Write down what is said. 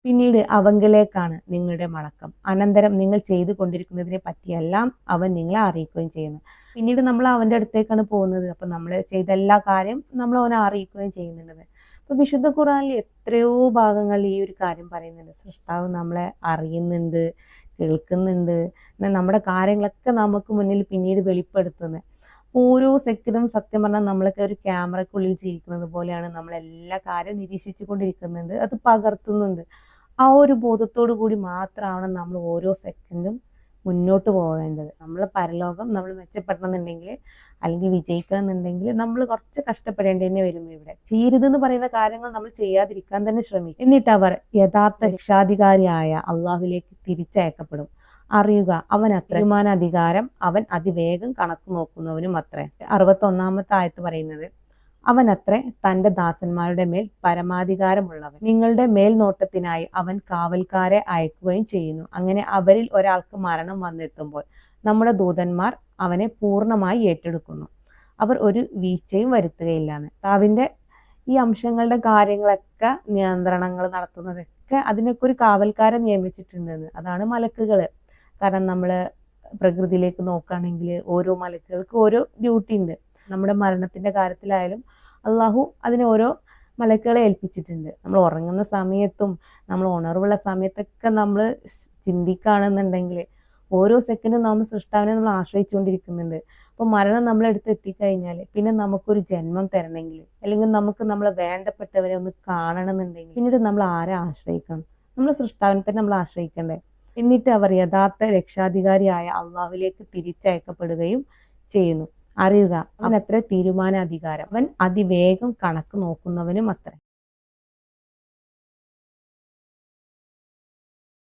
പിന്നീട് അവങ്കലേക്കാണ് നിങ്ങളുടെ മടക്കം. അനന്തരം നിങ്ങൾ ചെയ്തു കൊണ്ടിരിക്കുന്നതിനെ പറ്റിയെല്ലാം അവൻ നിങ്ങളെ അറിയിക്കുകയും ചെയ്യുന്നു. പിന്നീട് നമ്മൾ അവന്റെ അടുത്തേക്കാണ് പോകുന്നത്. അപ്പൊ നമ്മൾ ചെയ്ത എല്ലാ കാര്യം നമ്മൾ അവനെ അറിയിക്കുകയും ചെയ്യുന്നുണ്ട്. അപ്പൊ വിശുദ്ധ ഖുർആനിൽ എത്രയോ ഭാഗങ്ങളിൽ ഈ ഒരു കാര്യം പറയുന്നുണ്ട്. സൃഷ്ടാവ് നമ്മളെ അറിയുന്നുണ്ട്, കേൾക്കുന്നുണ്ട്, നമ്മുടെ കാര്യങ്ങളൊക്കെ നമുക്ക് മുന്നിൽ പിന്നീട് വെളിപ്പെടുത്തുന്നത്. ഓരോ സെക്കൻഡും സത്യം പറഞ്ഞാൽ നമ്മളൊക്കെ ഒരു ക്യാമറക്കുള്ളിൽ ജീവിക്കുന്നത് പോലെയാണ്. നമ്മൾ എല്ലാ കാര്യം നിരീക്ഷിച്ചു കൊണ്ടിരിക്കുന്നുണ്ട്, അത് പകർത്തുന്നുണ്ട്. ആ ഒരു ബോധത്തോടു കൂടി മാത്രമാണ് നമ്മൾ ഓരോ സെക്കൻഡും മുന്നോട്ട് പോവേണ്ടത്. നമ്മളെ പരലോകം നമ്മൾ മെച്ചപ്പെടണമെന്നുണ്ടെങ്കിൽ, അല്ലെങ്കിൽ വിജയിക്കണം എന്നുണ്ടെങ്കിൽ നമ്മൾ കുറച്ച് കഷ്ടപ്പെടേണ്ടി തന്നെ വരും. ഇവിടെ ചെയ്യരുതെന്ന് പറയുന്ന കാര്യങ്ങൾ നമ്മൾ ചെയ്യാതിരിക്കാൻ തന്നെ ശ്രമിക്കും. എന്നിട്ട് അവർ യഥാർത്ഥ രക്ഷാധികാരിയായ അള്ളാഹുവിലേക്ക് തിരിച്ചയക്കപ്പെടും. അറിയുക, അവൻ അത്ര തീരുമാനാധികാരം അവൻ അതിവേഗം കണക്ക് നോക്കുന്നവനും അത്രേ. 61-ാമത്തെ ആയത്ത് പറയുന്നത്, അവൻ അത്രേ തന്റെ ദാസന്മാരുടെ മേൽ പരമാധികാരമുള്ളവൻ. നിങ്ങളുടെ മേൽനോട്ടത്തിനായി അവൻ കാവൽക്കാരെ അയക്കുകയും ചെയ്യുന്നു. അങ്ങനെ അവരിൽ ഒരാൾക്ക് മരണം വന്നെത്തുമ്പോൾ നമ്മുടെ ദൂതന്മാർ അവനെ പൂർണ്ണമായി ഏറ്റെടുക്കുന്നു. അവർ ഒരു വീഴ്ചയും വരുത്തുകയില്ലാന്ന്. കർത്താവിന്റെ ഈ അംശങ്ങളുടെ കാര്യങ്ങളൊക്കെ, നിയന്ത്രണങ്ങൾ നടത്തുന്നതൊക്കെ അതിനൊക്കെ ഒരു കാവൽക്കാരെ നിയമിച്ചിട്ടുണ്ടെന്ന്. അതാണ് മലക്കുകള്. കാരണം നമ്മൾ പ്രകൃതിയിലേക്ക് നോക്കുകയാണെങ്കിൽ ഓരോ മലക്കുകൾക്ക് ഓരോ ഡ്യൂട്ടി ഉണ്ട്. നമ്മുടെ മരണത്തിന്റെ കാര്യത്തിലായാലും അള്ളാഹു അതിനെ ഓരോ മലക്കുകളെ ഏൽപ്പിച്ചിട്ടുണ്ട്. നമ്മൾ ഉറങ്ങുന്ന സമയത്തും നമ്മൾ ഉണർവുള്ള സമയത്തൊക്കെ നമ്മൾ ചിന്തിക്കുകയാണെന്നുണ്ടെങ്കിൽ ഓരോ സെക്കൻഡും നമ്മൾ സൃഷ്ടാവിനെ നമ്മൾ ആശ്രയിച്ചുകൊണ്ടിരിക്കുന്നുണ്ട്. അപ്പോൾ മരണം നമ്മളെടുത്ത് എത്തിക്കഴിഞ്ഞാൽ പിന്നെ നമുക്കൊരു ജന്മം തരണമെങ്കിൽ, അല്ലെങ്കിൽ നമുക്ക് നമ്മളെ വേണ്ടപ്പെട്ടവരെ ഒന്ന് കാണണമെന്നുണ്ടെങ്കിൽ പിന്നീട് നമ്മൾ ആരെ ആശ്രയിക്കണം? നമ്മൾ സൃഷ്ടാവിനെ തന്നെ നമ്മൾ ആശ്രയിക്കണ്ടേ? എന്നിട്ട് അവർ യഥാർത്ഥ രക്ഷാധികാരിയായ അള്ളാഹുവിലേക്ക് തിരിച്ചയക്കപ്പെടുകയും ചെയ്യുന്നു. അറിയുക, അവൻ അത്ര തീരുമാനാധികാരം അവൻ അതിവേഗം കണക്ക് നോക്കുന്നവനും അത്ര.